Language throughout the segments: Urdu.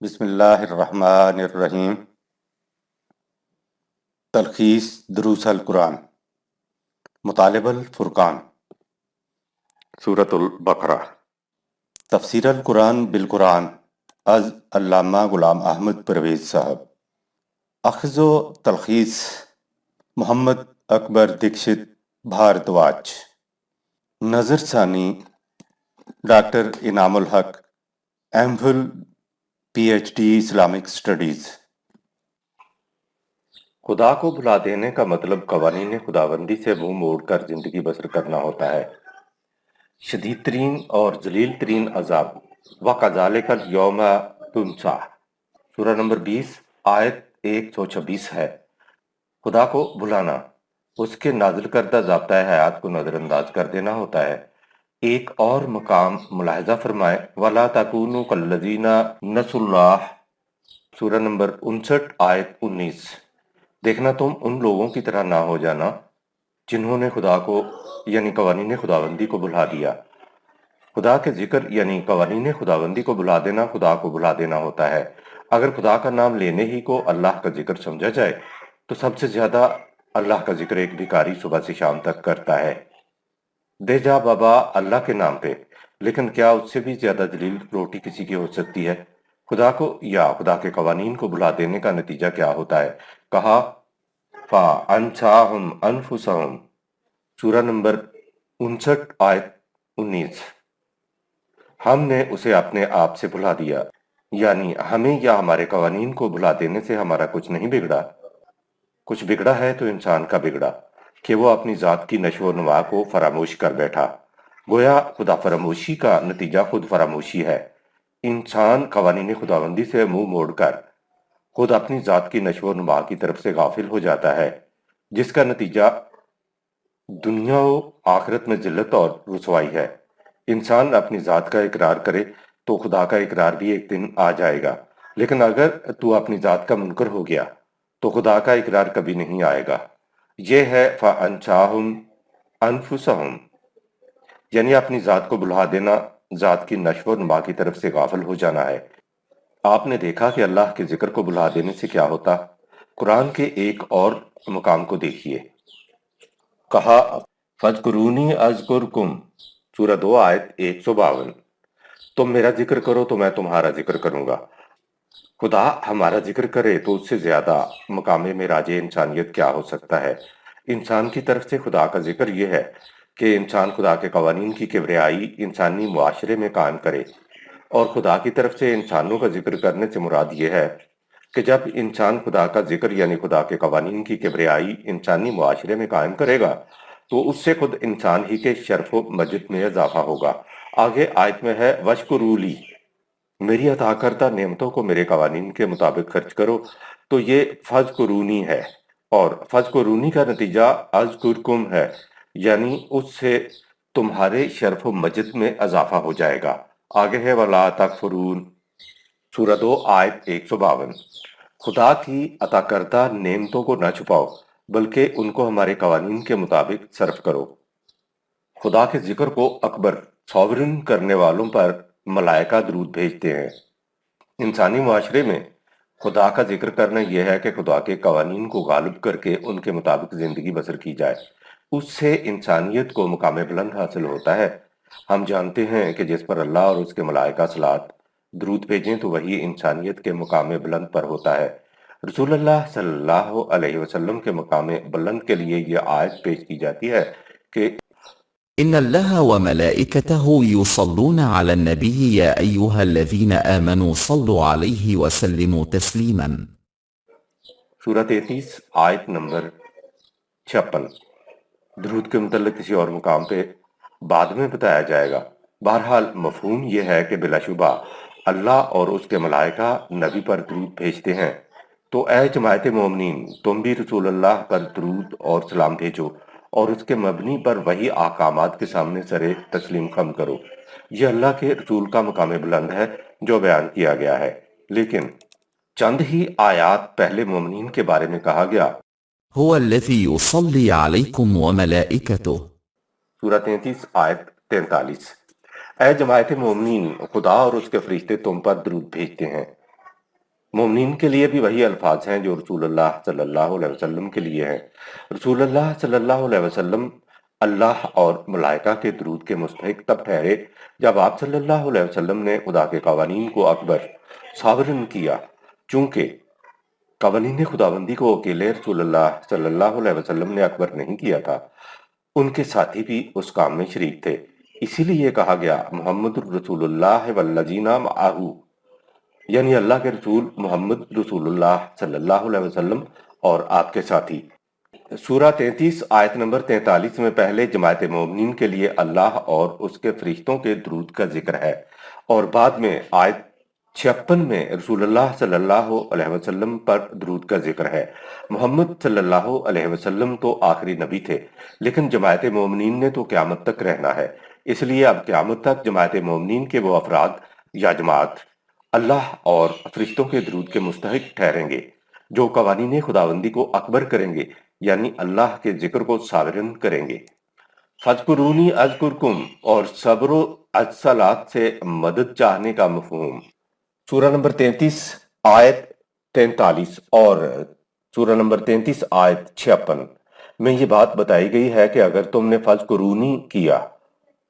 بسم اللہ الرحمن الرحیم۔ تلخیص دروس القرآن، مطالب الفرقان، سورۃ البقرہ۔ تفسیر القرآن بالقرآن از علامہ غلام احمد پرویز صاحب۔ اخذ و تلخیص محمد اکبر دکشت بھاردواج۔ نظر ثانی doctor Inam ul-Haq, M Phil P H D Islamic studies. خدا کو بھلا دینے کا مطلب قوانین خداوندی سے منہ موڑ کر زندگی بسر کرنا ہوتا ہے۔ شدید ترین اور ذلیل ترین عذاب وَكَذَلِكَ الْيَوْمَ تُنسَىٰ، سورہ نمبر 20 آیت 126 ہے۔ خدا کو بھلانا، اس کے نازل کردہ ضابطۂ حیات کو نظر انداز کر دینا ہوتا ہے۔ ایک اور مقام ملاحظہ فرمائے، وَلَا تَكُونُوا كَالَّذِينَ نَسُوا اللَّهَ، سورہ نمبر 59 آیت 19۔ دیکھنا تم ان لوگوں کی طرح نہ ہو جانا جنہوں نے خدا کو یعنی قوانین خداوندی کو بھلا دیا۔ خدا کے ذکر یعنی قوانین خداوندی کو بھلا دینا خدا کو بھلا دینا ہوتا ہے۔ اگر خدا کا نام لینے ہی کو اللہ کا ذکر سمجھا جائے تو سب سے زیادہ اللہ کا ذکر ایک بھکاری صبح سے شام تک کرتا ہے۔ دے جا بابا اللہ کے نام پہ، لیکن کیا اس سے بھی زیادہ ذلیل روٹی کسی کی ہو سکتی ہے؟ خدا کو یا خدا کے قوانین کو بھلا دینے کا نتیجہ کیا ہوتا ہے؟ کہا فَأَنْسَاهُمْ أَنفُسَهُمْ، سورہ نمبر 59 آیت 19۔ ہم نے اسے اپنے آپ سے بھلا دیا، یعنی ہمیں یا ہمارے قوانین کو بھلا دینے سے ہمارا کچھ نہیں بگڑا۔ کچھ بگڑا ہے تو انسان کا بگڑا کہ وہ اپنی ذات کی نشو و نما کو فراموش کر بیٹھا۔ گویا خدا فراموشی کا نتیجہ خود فراموشی ہے۔ انسان قوانین خداوندی سے منہ موڑ کر خود اپنی ذات کی نشو و نما کی طرف سے غافل ہو جاتا ہے، جس کا نتیجہ دنیا و آخرت میں ذلت اور رسوائی ہے۔ انسان اپنی ذات کا اقرار کرے تو خدا کا اقرار بھی ایک دن آ جائے گا، لیکن اگر تو اپنی ذات کا منکر ہو گیا تو خدا کا اقرار کبھی نہیں آئے گا۔ یہ ہے فَأَنْسَاهُمْ أَنفُسَهُمْ، یعنی اپنی ذات کو بھلا دینا، ذات کی نشو و نما کی طرف سے غافل ہو جانا ہے۔ آپ نے دیکھا کہ اللہ کے ذکر کو بھلا دینے سے کیا ہوتا؟ قرآن کے ایک اور مقام کو دیکھیے۔ کہا فَاذْكُرُونِي أَذْكُرْكُمْ، سورہ 2 آیت 152۔ تم میرا ذکر کرو تو میں تمہارا ذکر کروں گا۔ خدا ہمارا ذکر کرے تو اس سے زیادہ مقام معراج انسانیت کیا ہو سکتا ہے؟ انسان کی طرف سے خدا کا ذکر یہ ہے کہ انسان خدا کے قوانین کی کبریائی انسانی معاشرے میں قائم کرے، اور خدا کی طرف سے انسانوں کا ذکر کرنے سے مراد یہ ہے کہ جب انسان خدا کا ذکر یعنی خدا کے قوانین کی کبریائی انسانی معاشرے میں قائم کرے گا تو اس سے خود انسان ہی کے شرف و مجد میں اضافہ ہوگا۔ آگے آیت میں ہے وَاشْكُرُوا لِي، میری عطا کردہ نعمتوں کو میرے قوانین کے مطابق خرچ کرو، تو یہ فَاذْكُرُونِی ہے، اور فَاذْكُرُونِی کا نتیجہ اذکرکم ہے، یعنی اس سے تمہارے شرف و مجد میں اضافہ ہو جائے گا۔ آگے ہے وَلَا تَکْفُرُونَ، سورہ 2 آیت 152۔ خدا کی عطا کردہ نعمتوں کو نہ چھپاؤ بلکہ ان کو ہمارے قوانین کے مطابق صرف کرو۔ خدا کے ذکر کو اکبر ساورن کرنے والوں پر ملائکہ درود بھیجتے ہیں۔ انسانی معاشرے میں خدا کا ذکر کرنا یہ ہے کہ خدا کے قوانین کو غالب کر کے ان کے مطابق زندگی بسر کی جائے۔ اس سے انسانیت کو مقام بلند حاصل ہوتا ہے۔ ہم جانتے ہیں کہ جس پر اللہ اور اس کے ملائکہ صلوات درود بھیجیں تو وہی انسانیت کے مقام بلند پر ہوتا ہے۔ رسول اللہ صلی اللہ علیہ وسلم کے مقام بلند کے لیے یہ آیت پیش کی جاتی ہے کہ إن الله وملائكته يصلون على النبي يا أيها الذين آمنوا صلوا عليه وسلموا تسليما، سورہ 33 آیت نمبر 56۔ درود کے متعلق کسی اور مقام پہ بعد میں بتایا جائے گا۔ بہرحال مفہوم یہ ہے کہ بلا شبہ اللہ اور اس کے ملائکہ نبی پر درود بھیجتے ہیں، تو اے جماعت مومنین تم بھی رسول اللہ پر درود اور سلام بھیجو اور اس کے مبنی پر وہی احکامات کے سامنے سرے تسلیم خم کرو۔ یہ اللہ کے رسول کا مقام بلند ہے جو بیان کیا گیا ہے، لیکن چند ہی آیات پہلے مومنین کے بارے میں کہا گیا۔ هو الذي يصلي عليكم وملائكته، سورہ 33 آیت 43۔ اے جماعت مومنین، خدا اور اس کے فرشتے تم پر درود بھیجتے ہیں۔ مومنین کے لیے بھی وہی الفاظ ہیں جو رسول اللہ صلی اللہ علیہ وسلم کے لیے ہیں۔ رسول اللہ صلی اللہ علیہ وسلم اللہ اور ملائکہ کے درود کے مستحق تب ٹھہرے جب آپ صلی اللہ علیہ وسلم نے خدا کے قوانین کو اکبر ساورن کیا، چونکہ قوانین خداوندی کو اکیلے رسول اللہ صلی اللہ علیہ وسلم نے اکبر نہیں کیا تھا، ان کے ساتھی بھی اس کام میں شریک تھے۔ اسی لیے کہا گیا محمد رسول اللہ والذین معہ، یعنی اللہ کے رسول محمد رسول اللہ صلی اللہ علیہ وسلم اور آپ کے ساتھی۔ سورہ 33 آیت نمبر 43 میں پہلے جماعت مومنین کے لیے اللہ اور اس کے فرشتوں کے درود کا ذکر ہے، اور بعد میں آیت 56 میں رسول اللہ صلی اللہ علیہ وسلم پر درود کا ذکر ہے۔ محمد صلی اللہ علیہ وسلم تو آخری نبی تھے، لیکن جماعت مومنین نے تو قیامت تک رہنا ہے، اس لیے اب قیامت تک جماعت مومنین کے وہ افراد یا جماعت اللہ اور فرشتوں کے درود کے مستحق ٹھہریں گے جو قوانین خداوندی کو اکبر کریں گے، یعنی اللہ کے ذکر کو ساورن کریں گے۔ فَاذْكُرُونِي أَذْكُرْكُمْ اور صبر و الصلاۃ سے مدد چاہنے کا مفہوم۔ سورہ نمبر 33 آیت 43 اور سورہ نمبر 33 آیت 56 میں یہ بات بتائی گئی ہے کہ اگر تم نے فَاذْكُرُونِی کیا،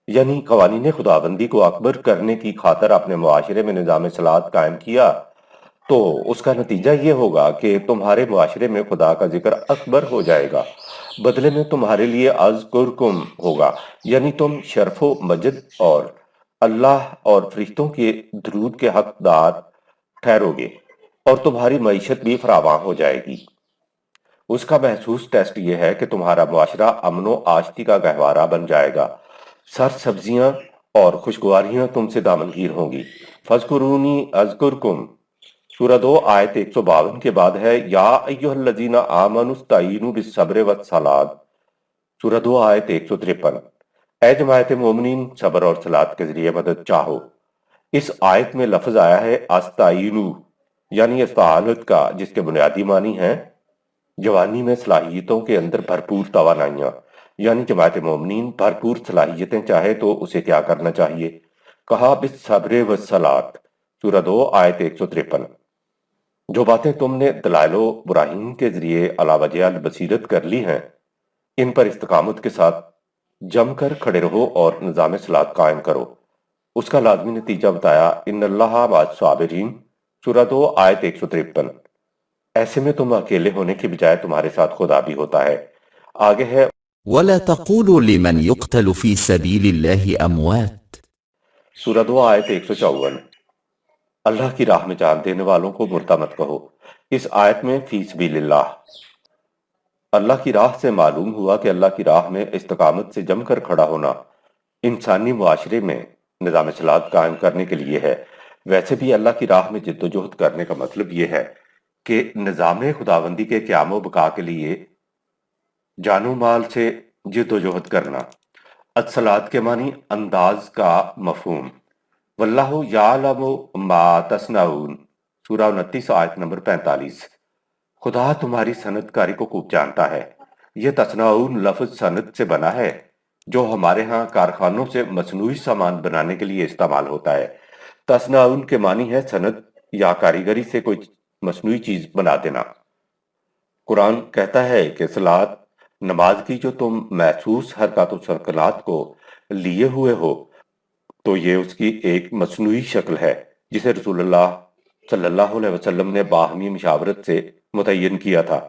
یعنی قوانین خداوندی کو اکبر کرنے کی خاطر اپنے معاشرے میں نظام صلاۃ قائم کیا، تو اس کا نتیجہ یہ ہوگا کہ تمہارے معاشرے میں خدا کا ذکر اکبر ہو جائے گا، بدلے میں تمہارے لیے اذکرکم ہوگا، یعنی تم شرف و مجد اور اللہ اور فرشتوں کے درود کے حقدار ٹھہرو گے، اور تمہاری معیشت بھی فراواں ہو جائے گی۔ اس کا محسوس ٹیسٹ یہ ہے کہ تمہارا معاشرہ امن و آشتی کا گہوارہ بن جائے گا، سر سبزیاں اور خوشگواریاں تم سے دامنگیر ہوں گی۔ فَاذْكُرُونِی أَذْكُرْكُمْ سورہ 2 آیت 152 کے بعد ہے یا ایھا الذین آمنوا استعینوا بالصبر والصلاۃ، سورہ 2 آیت 153، اے جماعت مومنین صبر اور صلاۃ کے ذریعے مدد چاہو۔ اس آیت میں لفظ آیا ہے استعینوا، یعنی استعانت کا، جس کے بنیادی معنی ہیں جوانی میں صلاحیتوں کے اندر بھرپور توانائیاں، یعنی جماعت مومنین بھرپور صلاحیتیں چاہے تو اسے کیا کرنا چاہیے؟ کہا بالصبر والصلاۃ، سورہ 2 آیت 153۔ جو باتیں تم نے دلائل و براہین کے ذریعے علی وجہ البصیرت کر لی ہیں، ان پر استقامت کے ساتھ جم کر کھڑے رہو اور نظام صلاۃ قائم کرو۔ اس کا لازمی نتیجہ بتایا ان اللہ مع الصابرین، سورہ 2 آیت 153۔ ایسے میں تم اکیلے ہونے کی بجائے تمہارے ساتھ خدا بھی ہوتا ہے۔ آگے ہے ولا تقولوا لمن يقتل في سبيل الله أموات سورہ 2 آیت 154، اللہ کی راہ میں جان دینے والوں کو مردہ مت کہو۔ اس آیت میں فی سبیل اللہ کی راہ سے معلوم ہوا کہ اللہ کی راہ میں استقامت سے جم کر کھڑا ہونا انسانی معاشرے میں نظام صلاۃ قائم کرنے کے لیے ہے۔ ویسے بھی اللہ کی راہ میں جد و جہد کرنے کا مطلب یہ ہے کہ نظام خداوندی کے قیام و بقا کے لیے جان و مال سے جد و جہد کرنا۔ الصلاۃ کے معنی انداز کا مفہوم۔ واللہ یعلم ما تصنعون، سورہ 29 آیت نمبر 45، خدا تمہاری صنعت کاری کو خوب جانتا ہے۔ یہ تصنعون لفظ صنعت سے بنا ہے جو ہمارے ہاں کارخانوں سے مصنوعی سامان بنانے کے لیے استعمال ہوتا ہے۔ تصنعون کے معنی ہے صنعت یا کاریگری سے کوئی مصنوعی چیز بنا دینا۔ قرآن کہتا ہے کہ صلاۃ، نماز کی جو تم محسوس حرکات و سکنات کو لیے ہوئے ہو، تو یہ اس کی ایک مصنوعی شکل ہے جسے رسول اللہ صلی اللہ علیہ وسلم نے باہمی مشاورت سے متعین کیا تھا۔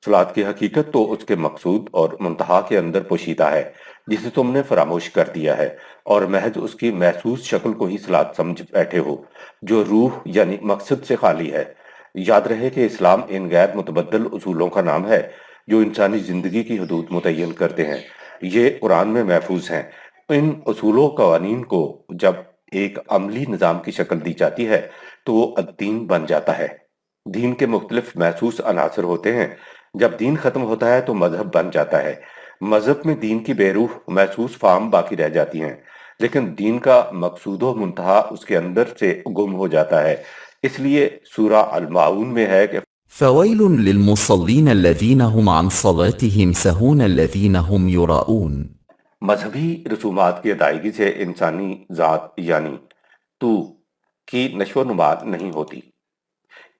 صلاۃ کی حقیقت تو اس کے مقصود اور منتہا کے اندر پوشیدہ ہے جسے تم نے فراموش کر دیا ہے، اور محض اس کی محسوس شکل کو ہی صلاۃ سمجھ بیٹھے ہو جو روح یعنی مقصد سے خالی ہے۔ یاد رہے کہ اسلام ان غیر متبدل اصولوں کا نام ہے جو انسانی زندگی کی حدود متعین کرتے ہیں۔ یہ قرآن میں محفوظ ہیں۔ ان اصول و قوانین کو جب ایک عملی نظام کی شکل دی جاتی ہے تو وہ الدین بن جاتا ہے۔ دین کے مختلف محسوس عناصر ہوتے ہیں۔ جب دین ختم ہوتا ہے تو مذہب بن جاتا ہے۔ مذہب میں دین کی بے روح محسوس فام باقی رہ جاتی ہیں، لیکن دین کا مقصود و منتہا اس کے اندر سے گم ہو جاتا ہے۔ اس لیے سورہ الماعون میں ہے کہ فويل للمصلين الذين هم عن صلاتهم سهون الذين هم يراءون۔ مذہبی رسومات کی ادائیگی سے انسانی ذات یعنی تو کی نشو و نما نہیں ہوتی۔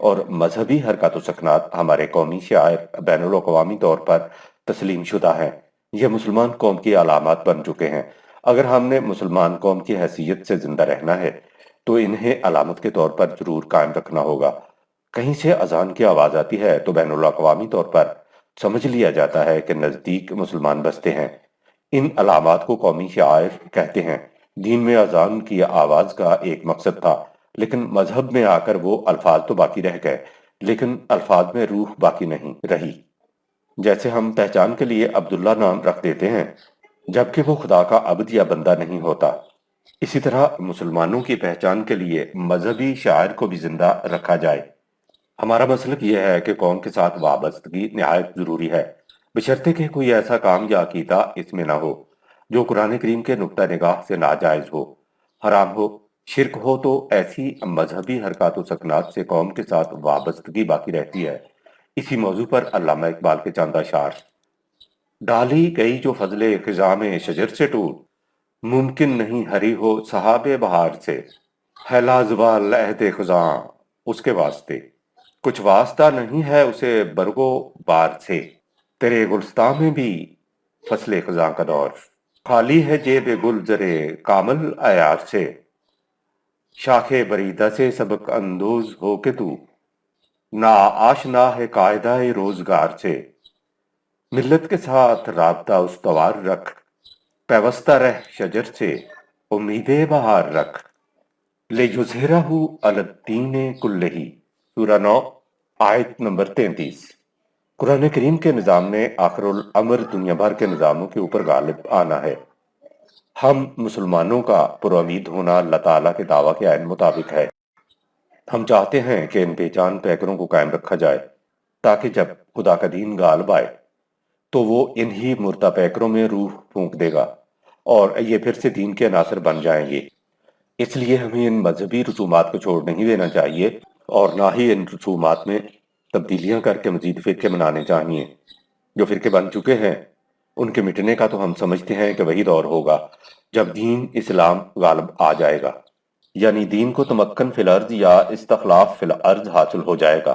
اور مذہبی حرکات و سکنات ہمارے قومی شعائر بین الاقوامی طور پر تسلیم شدہ ہیں۔ یہ مسلمان قوم کی علامات بن چکے ہیں۔ اگر ہم نے مسلمان قوم کی حیثیت سے زندہ رہنا ہے تو انہیں علامت کے طور پر ضرور قائم رکھنا ہوگا۔ کہیں سے اذان کی آواز آتی ہے تو بین الاقوامی طور پر سمجھ لیا جاتا ہے کہ نزدیک مسلمان بستے ہیں۔ ان علامات کو قومی شعائر کہتے ہیں۔ دین میں اذان کی آواز کا ایک مقصد تھا، لیکن مذہب میں آ کر وہ الفاظ تو باقی رہ گئے، لیکن الفاظ میں روح باقی نہیں رہی۔ جیسے ہم پہچان کے لیے عبداللہ نام رکھ دیتے ہیں جبکہ وہ خدا کا عبد یا بندہ نہیں ہوتا، اسی طرح مسلمانوں کی پہچان کے لیے مذہبی شاعر کو بھی زندہ رکھا جائے۔ ہمارا مسلک یہ ہے کہ قوم کے ساتھ وابستگی نہایت ضروری ہے، بشرطے کہ کوئی ایسا کام یا عقیدہ اس میں نہ ہو جو قرآن کریم کے نقطہ نگاہ سے ناجائز ہو، حرام ہو، شرک ہو۔ تو ایسی مذہبی حرکات و سکنات سے قوم کے ساتھ وابستگی باقی رہتی ہے۔ اسی موضوع پر علامہ اقبال کے چند اشعار: ڈالی گئی جو فضل خزاں میں شجر سے ٹوٹ، ممکن نہیں ہری ہو صحاب بہار سے، ہے لازوال عہد خزاں اس کے واسطے، کچھ واسطہ نہیں ہے اسے برگو بار سے، تیرے گلستان میں بھی فصل خزاں کا دور، خالی ہے جیب گل زرے کامل عیار سے، شاخ بریدہ سے سبق اندوز ہو کے تو نا آشنا ہے قاعدہ روزگار سے، ملت کے ساتھ رابطہ استوار رکھ، پیوستہ رہ شجر سے امید بہار رکھ، لے یظہرہ علی الدین کلہ۔ سورہ 9 آیت نمبر 33۔ قرآن کریم کے نظام میں آخر الامر دنیا بھر کے نظاموں کے اوپر غالب آنا ہے۔ ہم مسلمانوں کا پرامید ہونا اللہ تعالیٰ کے دعویٰ کے عین مطابق ہے۔ ہم چاہتے ہیں کہ ان بے جان پیکروں کو قائم رکھا جائے تاکہ جب خدا کا دین غالب آئے تو وہ انہی مردہ پیکروں میں روح پھونک دے گا اور یہ پھر سے دین کے عناصر بن جائیں گے۔ اس لیے ہمیں ان مذہبی رسومات کو چھوڑ نہیں دینا چاہیے اور نہ ہی ان رسومات میں تبدیلیاں کر کے مزید فرقے بنانے چاہیے۔ جو فرقے بن چکے ہیں ان کے مٹنے کا تو ہم سمجھتے ہیں کہ وہی دور ہوگا جب دین اسلام غالب آ جائے گا، یعنی دین کو تمکن فی الارض یا استخلاف فی الارض حاصل ہو جائے گا۔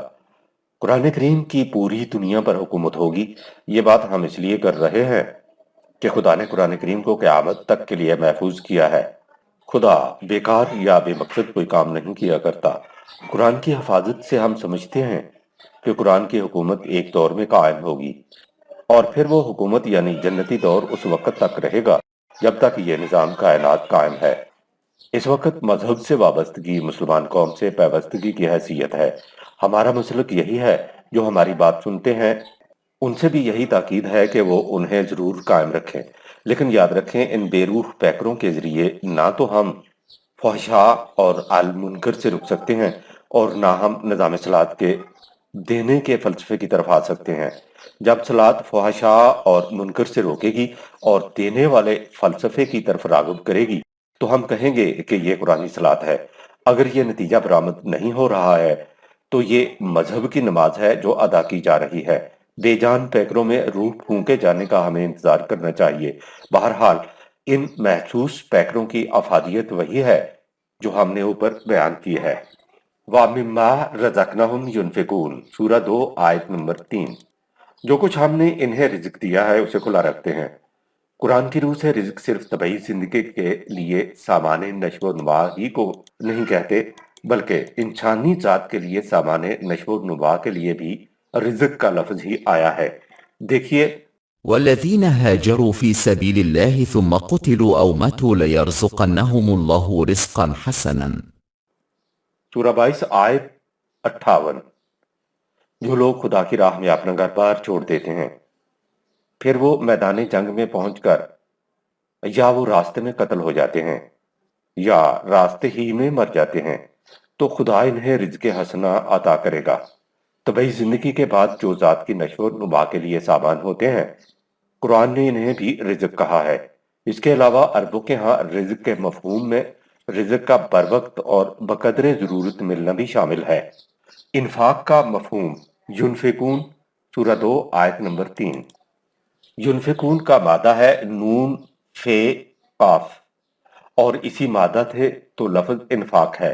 قرآن کریم کی پوری دنیا پر حکومت ہوگی۔ یہ بات ہم اس لیے کر رہے ہیں کہ خدا نے قرآن کریم کو قیامت تک کے لیے محفوظ کیا ہے۔ خدا بیکار یا بے مقصد کوئی کام نہیں کیا کرتا۔ قرآن کی حفاظت سے ہم سمجھتے ہیں کہ قرآن کی حکومت ایک دور میں قائم ہوگی اور پھر وہ حکومت یعنی جنتی دور اس وقت تک رہے گا جب تک یہ نظام کائنات قائم ہے۔ اس وقت مذہب سے وابستگی مسلمان قوم سے پیوستگی کی حیثیت ہے۔ ہمارا مسلک یہی ہے، جو ہماری بات سنتے ہیں ان سے بھی یہی تاکید ہے کہ وہ انہیں ضرور قائم رکھیں، لیکن یاد رکھیں ان بے روح پیکروں کے ذریعے نہ تو ہم فحشاء اور المنکر سے رک سکتے ہیں اور نہ ہم نظام صلاحت کے دینے کے فلسفے کی طرف آ سکتے ہیں۔ جب صلاحت فحشاء اور منکر سے روکے گی اور دینے والے فلسفے کی طرف راغب کرے گی تو ہم کہیں گے کہ یہ قرآنی صلاحت ہے۔ اگر یہ نتیجہ برآمد نہیں ہو رہا ہے تو یہ مذہب کی نماز ہے جو ادا کی جا رہی ہے۔ بے جان پیکروں میں روح پھونکے جانے کا ہمیں انتظار کرنا چاہیے۔ بہرحال ان محسوس پیکروں کی افادیت وہی ہے جو ہم نے اوپر بیان کی ہے۔ وَمِمَّا رَزَقْنَاهُمْ يُنْفِقُونَ سورہ 2 آیت نمبر 3۔ جو کچھ ہم نے انہیں رزق دیا ہے اسے کھلا رکھتے ہیں۔ قرآن کی روح سے رزق صرف طبعی زندگی کے لیے سامان نشو و نما ہی کو نہیں کہتے، بلکہ انسانی ذات کے لیے سامان نشو و نما کے لیے بھی رزق کا لفظ ہی آیا ہے۔ دیکھیے والذين هاجروا في سبيل الله ثم قتلوا أو ماتوا ليرزقنهم الله رزقا حسنا۔ سورہ 22 آیت 58۔ جو لوگ خدا کی راہ میں اپنا گھر بار چھوڑ دیتے ہیں پھر وہ میدان جنگ میں پہنچ کر یا وہ راستے میں قتل ہو جاتے ہیں یا راستے ہی میں مر جاتے ہیں تو خدا انہیں رزق حسنہ عطا کرے گا۔ طبعی زندگی کے بعد جو ذات کی نشو و نما کے لیے سامان ہوتے ہیں قرآن نے انہیں بھی رزق کہا ہے۔ اس کے علاوہ عربوں کے ہاں رزق کے مفہوم میں رزق کا بر وقت اور بقدر ضرورت ملنا بھی شامل ہے۔ انفاق کا مفہوم ینفقون سورہ 2 آیت نمبر 3۔ ینفقون کا مادہ ہے نون فے قاف اور اسی مادہ تھے تو لفظ انفاق ہے۔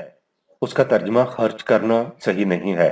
اس کا ترجمہ خرچ کرنا صحیح نہیں ہے۔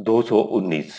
219।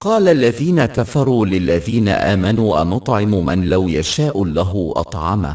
قال الذين كفروا للذين آمنوا أنطعم من لو يشاء الله أطعمه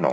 9।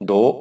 2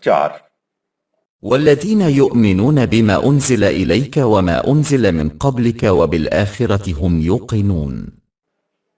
4। والذين يؤمنون بما أنزل إليك وما أنزل من قبلك وبالآخرة هم يوقنون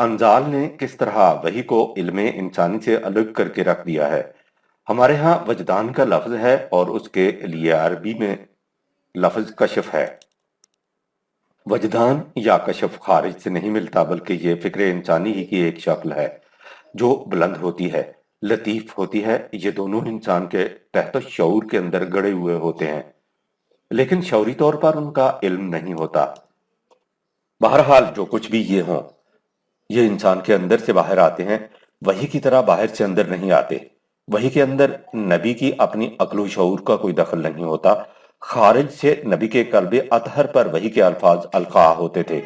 انزال نے کس طرح وحی کو علم انسانی سے الگ کر کے رکھ دیا ہے۔ ہمارے ہاں وجدان کا لفظ ہے اور اس کے لیے عربی میں لفظ کشف ہے۔ وجدان یا کشف خارج سے نہیں ملتا، بلکہ یہ فکر انسانی ہی کی ایک شکل ہے جو بلند ہوتی ہے، لطیف ہوتی ہے۔ یہ دونوں انسان کے تحت شعور کے اندر گڑے ہوئے ہوتے ہیں، لیکن شعوری طور پر ان کا علم نہیں ہوتا۔ بہرحال جو کچھ بھی یہ ہوں، یہ انسان کے اندر سے باہر آتے ہیں، وحی کی طرح باہر سے اندر نہیں آتے۔ وحی کے اندر نبی کی اپنی عقل و شعور کا کوئی دخل نہیں ہوتا۔ خارج سے نبی کے قلب اطہر پر وحی کے الفاظ القاء ہوتے تھے۔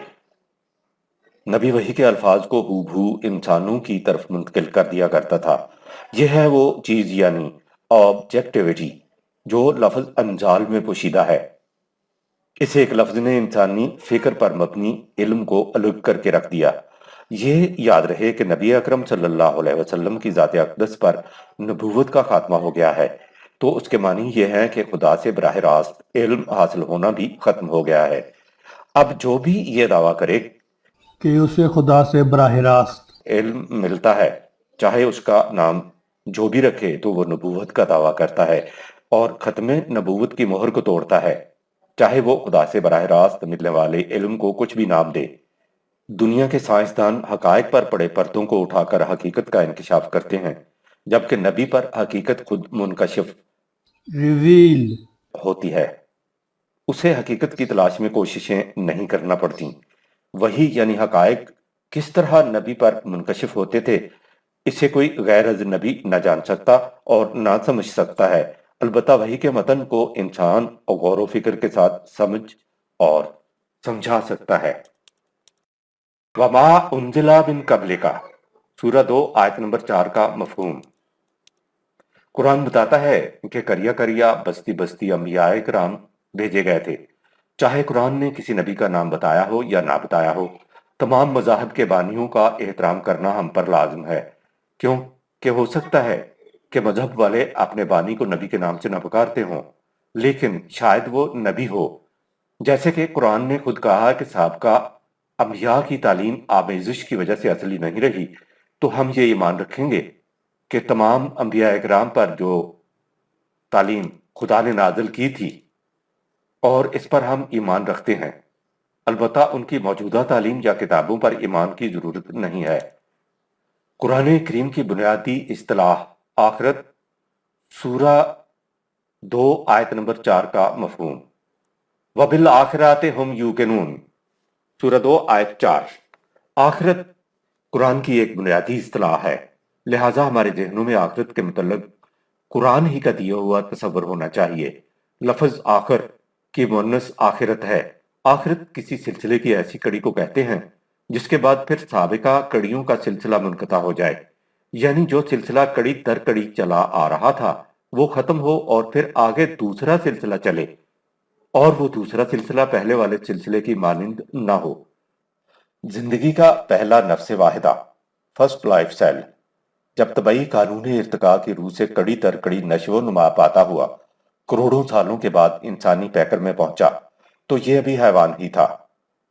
نبی وحی کے الفاظ کو ہو بہو انسانوں کی طرف منتقل کر دیا کرتا تھا۔ یہ ہے وہ چیز یعنی آبجیکٹیوٹی جو لفظ انزال میں پوشیدہ ہے۔ اس ایک لفظ نے انسانی فکر پر مبنی علم کو الگ کر کے رکھ دیا۔ یہ یاد رہے کہ نبی اکرم صلی اللہ علیہ وسلم کی ذات اقدس پر نبوت کا خاتمہ ہو گیا ہے، تو اس کے معنی یہ ہے کہ خدا سے براہ راست علم حاصل ہونا بھی ختم ہو گیا ہے۔ اب جو بھی یہ دعویٰ کرے کہ اسے خدا سے براہ راست علم ملتا ہے، چاہے اس کا نام جو بھی رکھے، تو وہ نبوت کا دعویٰ کرتا ہے اور ختم نبوت کی مہر کو توڑتا ہے، چاہے وہ خدا سے براہ راست ملنے والے علم کو کچھ بھی نام دے۔ دنیا کے سائنسدان حقائق پر پڑے پرتوں کو اٹھا کر حقیقت کا انکشاف کرتے ہیں، جبکہ نبی پر حقیقت خود منکشف ریویل ہوتی ہے۔ اسے حقیقت کی تلاش میں کوششیں نہیں کرنا پڑتی۔ وہی یعنی حقائق کس طرح نبی پر منکشف ہوتے تھے، اسے کوئی غیر از نبی نہ جان سکتا اور نہ سمجھ سکتا ہے۔ البتہ وحی کے متن کو انسان غور و فکر کے ساتھ سمجھ اور سمجھا سکتا ہے۔ وما انزل من قبلک، سورہ 2 آیت نمبر 4 کا مفہوم۔ قرآن بتاتا ہے کہ قریہ قریہ بستی بستی انبیاء کرام بھیجے گئے تھے، چاہے قرآن نے کسی نبی کا نام بتایا ہو یا نہ بتایا ہو۔ تمام مذاہب کے بانیوں کا احترام کرنا ہم پر لازم ہے، کیونکہ ہو سکتا ہے کہ مذہب والے اپنے بانی کو نبی کے نام سے نہ پکارتے ہوں، لیکن شاید وہ نبی ہو۔ جیسے کہ قرآن نے خود کہا کہ سابقہ انبیاء کی تعلیم آمیزش کی وجہ سے اصلی نہیں رہی، تو ہم یہ ایمان رکھیں گے کہ تمام انبیاء اکرام پر جو تعلیم خدا نے نازل کی تھی اور اس پر ہم ایمان رکھتے ہیں۔ البتہ ان کی موجودہ تعلیم یا کتابوں پر ایمان کی ضرورت نہیں ہے۔ قرآن کریم کی بنیادی اصطلاح آخرت، سورہ 2 آیت نمبر 4 کا مفہوم۔ وَبِالْآخِرَاتِ هُمْ يُوقِنُونَ، سورہ 2 آیت 4۔ آخرت قرآن کی ایک بنیادی اصطلاح ہے، لہٰذا ہمارے ذہنوں میں آخرت کے متعلق قرآن ہی کا دیا ہوا تصور ہونا چاہیے۔ لفظ آخر کی مؤنث آخرت ہے۔ آخرت کسی سلسلے کی ایسی کڑی کو کہتے ہیں جس کے بعد پھر سابقہ کڑیوں کا سلسلہ منقطع ہو جائے، یعنی جو سلسلہ کڑی در کڑی چلا آ رہا تھا وہ ختم ہو اور پھر آگے دوسرا سلسلہ چلے، اور وہ دوسرا سلسلہ پہلے والے سلسلے کی مانند نہ ہو۔ زندگی کا پہلا نفس واحدہ، فرسٹ لائف سیل، جب طبعی قانون ارتقاء کی روح سے کڑی در کڑی نشو و نما پاتا ہوا کروڑوں سالوں کے بعد انسانی پیکر میں پہنچا، تو یہ ابھی حیوان ہی تھا۔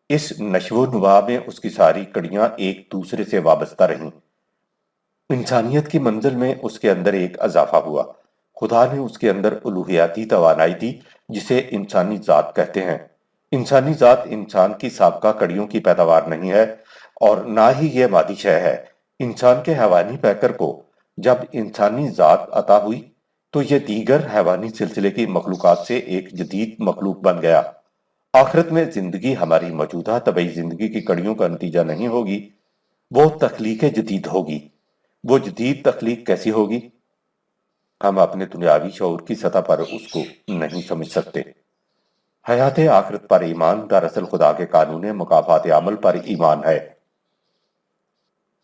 اس نشو و نما میں اس کی ساری کڑیاں ایک دوسرے سے وابستہ رہیں۔ انسانیت کی منزل میں اس کے اندر ایک اضافہ ہوا۔ خدا نے اس کے اندر الوہیاتی توانائی دی جسے انسانی ذات کہتے ہیں۔ انسانی ذات انسان کی سابقہ کڑیوں کی پیداوار نہیں ہے اور نہ ہی یہ مادی شے ہے۔ انسان کے حیوانی پیکر کو جب انسانی ذات عطا ہوئی تو یہ دیگر حیوانی سلسلے کی مخلوقات سے ایک جدید مخلوق بن گیا۔ آخرت میں زندگی ہماری موجودہ طبعی زندگی کی کڑیوں کا نتیجہ نہیں ہوگی، وہ تخلیق جدید ہوگی۔ وہ جدید تخلیق کیسی ہوگی؟ ہم اپنے دنیاوی شعور کی سطح پر اس کو نہیں سمجھ سکتے۔ حیات آخرت پر ایمان دراصل خدا کے قانون مکافات عمل پر ایمان ہے۔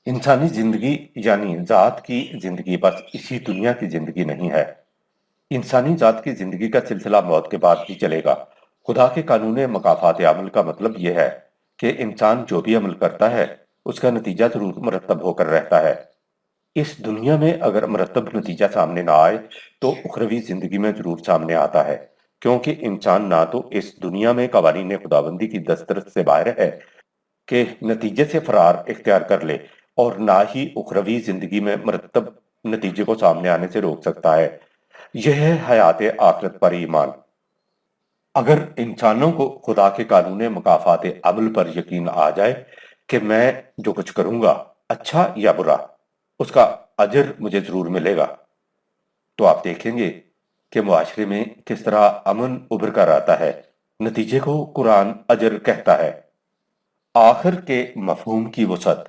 انسانی زندگی یعنی ذات کی زندگی بس اسی دنیا کی زندگی نہیں ہے۔ انسانی ذات کی زندگی کا سلسلہ موت کے بعد بھی چلے گا۔ خدا کے قانون مکافات عمل کا مطلب یہ ہے کہ انسان جو بھی عمل کرتا ہے اس کا نتیجہ ضرور مرتب ہو کر رہتا ہے۔ اس دنیا میں اگر مرتب نتیجہ سامنے نہ آئے تو اخروی زندگی میں ضرور سامنے آتا ہے، کیونکہ انسان نہ تو اس دنیا میں قوانین خداوندی کی دسترس سے باہر ہے کہ نتیجے سے فرار اختیار کر لے اور نہ ہی اخروی زندگی میں مرتب نتیجے کو سامنے آنے سے روک سکتا ہے۔ یہ ہے حیات آخرت پر ایمان۔ اگر انسانوں کو خدا کے قانون مکافات عمل پر یقین آ جائے کہ میں جو کچھ کروں گا اچھا یا برا اس کا اجر مجھے ضرور ملے گا، تو آپ دیکھیں گے کہ معاشرے میں کس طرح امن ابھر کر آتا ہے۔ نتیجے کو قرآن اجر کہتا ہے۔ آخر کے مفہوم کی وسعت،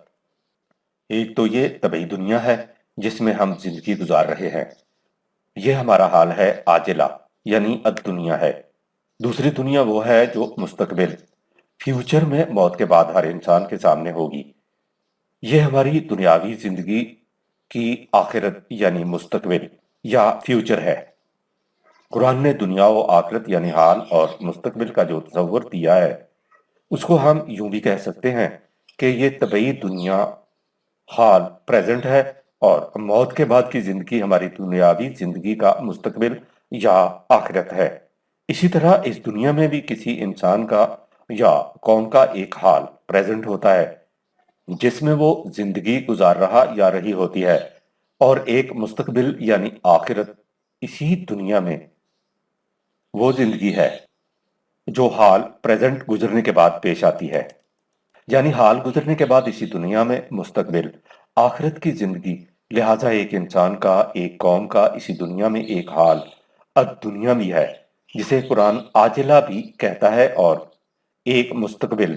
ایک تو یہ طبعی دنیا ہے جس میں ہم زندگی گزار رہے ہیں، یہ ہمارا حال ہے عاجلہ یعنی الدنیا ہے۔ دوسری دنیا وہ ہے جو مستقبل، فیوچر میں موت کے بعد ہر انسان کے سامنے ہوگی۔ یہ ہماری دنیاوی زندگی کی آخرت یعنی مستقبل یا فیوچر ہے۔ قرآن نے دنیا و آخرت یعنی حال اور مستقبل کا جو تصور دیا ہے اس کو ہم یوں بھی کہہ سکتے ہیں کہ یہ طبعی دنیا حال پریزنٹ ہے اور موت کے بعد کی زندگی ہماری دنیاوی زندگی کا مستقبل یا آخرت ہے۔ اسی طرح اس دنیا میں بھی کسی انسان کا یا قوم کا ایک حال پریزنٹ ہوتا ہے جس میں وہ زندگی گزار رہا یا رہی ہوتی ہے، اور ایک مستقبل یعنی آخرت اسی دنیا میں وہ زندگی ہے جو حال پریزنٹ گزرنے کے بعد پیش آتی ہے، یعنی حال گزرنے کے بعد اسی دنیا میں مستقبل آخرت کی زندگی۔ لہٰذا ایک انسان کا، ایک قوم کا اسی دنیا میں ایک حال الدنیا بھی ہے جسے قرآن عاجلہ بھی کہتا ہے، اور ایک مستقبل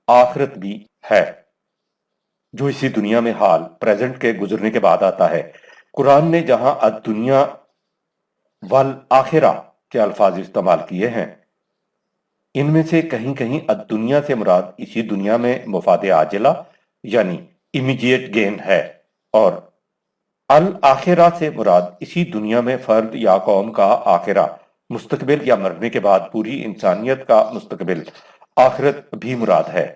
آخرت بھی ہے جو اسی دنیا میں حال پریزنٹ کے گزرنے کے بعد آتا ہے۔ قرآن نے جہاں الدنیا والآخرہ کے الفاظ استعمال کیے ہیں ان میں سے کہیں کہیں الدنیا سے مراد اسی دنیا میں مفاد عاجلہ یعنی امیجیٹ گین ہے، اور الآخرہ سے مراد اسی دنیا میں فرد یا قوم کا آخرہ مستقبل یا مرنے کے بعد پوری انسانیت کا مستقبل آخرت بھی مراد ہے۔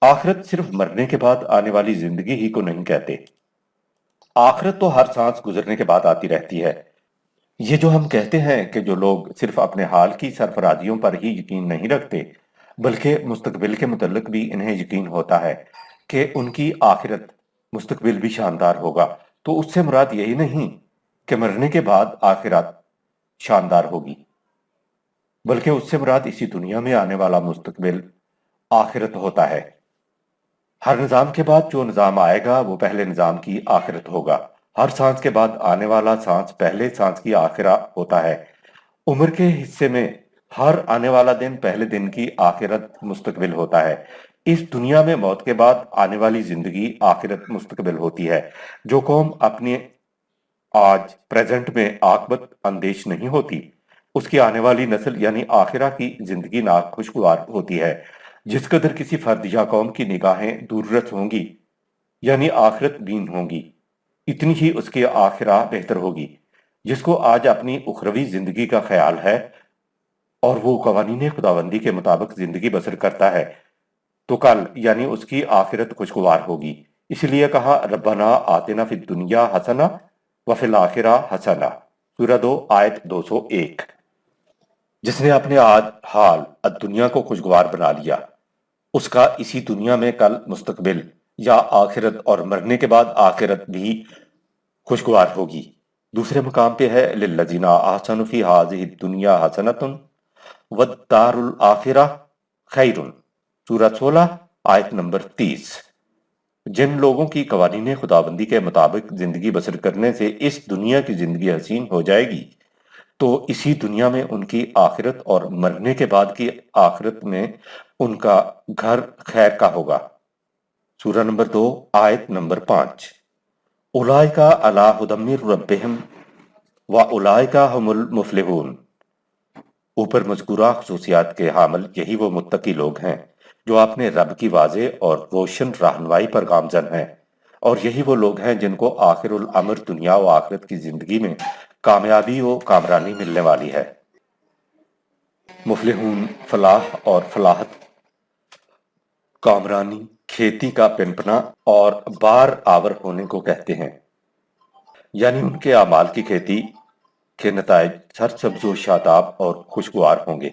آخرت صرف مرنے کے بعد آنے والی زندگی ہی کو نہیں کہتے، آخرت تو ہر سانس گزرنے کے بعد آتی رہتی ہے۔ یہ جو ہم کہتے ہیں کہ جو لوگ صرف اپنے حال کی سرفرازیوں پر ہی یقین نہیں رکھتے بلکہ مستقبل کے متعلق بھی انہیں یقین ہوتا ہے کہ ان کی آخرت مستقبل بھی شاندار ہوگا، تو اس سے مراد یہی نہیں کہ مرنے کے بعد آخرت شاندار ہوگی، بلکہ اس سے مراد اسی دنیا میں آنے والا مستقبل آخرت ہوتا ہے۔ ہر نظام کے بعد جو نظام آئے گا وہ پہلے نظام کی آخرت ہوگا۔ ہر سانس کے بعد آنے والا سانس پہلے سانس کی آخرہ ہوتا ہے۔ عمر کے حصے میں ہر آنے والا دن پہلے دن کی آخرت مستقبل ہوتا ہے۔ اس دنیا میں موت کے بعد آنے والی زندگی آخرت مستقبل ہوتی ہے۔ جو قوم اپنے آج پریزنٹ میں عاقبت اندیش نہیں ہوتی اس کی آنے والی نسل یعنی آخرہ کی زندگی ناخوشگوار ہوتی ہے۔ جس قدر کسی فرد یا قوم کی نگاہیں دوررس ہوں گی یعنی آخرت بین ہوں گی اتنی ہی اس کی آخرہ بہتر ہوگی۔ جس کو آج اپنی اخروی زندگی کا خیال ہے اور وہ قوانین خداوندی کے مطابق زندگی بسر کرتا ہے تو کل یعنی اس کی آخرت خوشگوار ہوگی۔ اس لیے کہا ربنا آتنا فی الدنیا حسنہ وفی الآخرہ حسنہ، سورہ 2 آیت 201۔ جس نے اپنے آج حال الدنیا کو خوشگوار بنا لیا اس کا اسی دنیا میں کل مستقبل یا آخرت اور مرنے کے بعد آخرت بھی خوشگوار ہوگی۔ دوسرے مقام پہ ہے للذین احسنوا فی ہذہ الدنیا حسنۃ والدار الآخرہ خیر، سورہ 16 آیت نمبر 30۔ جن لوگوں کی قوانین خداوندی کے مطابق زندگی بسر کرنے سے اس دنیا کی زندگی حسین ہو جائے گی تو اسی دنیا میں ان کی آخرت اور مرنے کے بعد کی آخرت میں ان کا گھر خیر کا ہوگا، سورہ نمبر 2 آیت نمبر 5۔ اولئک علی ھدی من ربہم واولئک ھم المفلحون۔ اوپر مذکورہ خصوصیات کے حامل یہی وہ متقی لوگ ہیں جو اپنے رب کی واضح اور روشن رہنمائی پر گامزن ہیں، اور یہی وہ لوگ ہیں جن کو آخر الامر دنیا و آخرت کی زندگی میں کامیابی و کامرانی ملنے والی ہے۔ مفلحون فلاح اور فلاحت، کامرانی کھیتی کا پنپنا اور بار آور ہونے کو کہتے ہیں، یعنی ان کے اعمال کی کھیتی کے نتائج سرسبز و شاداب اور خوشگوار ہوں گے۔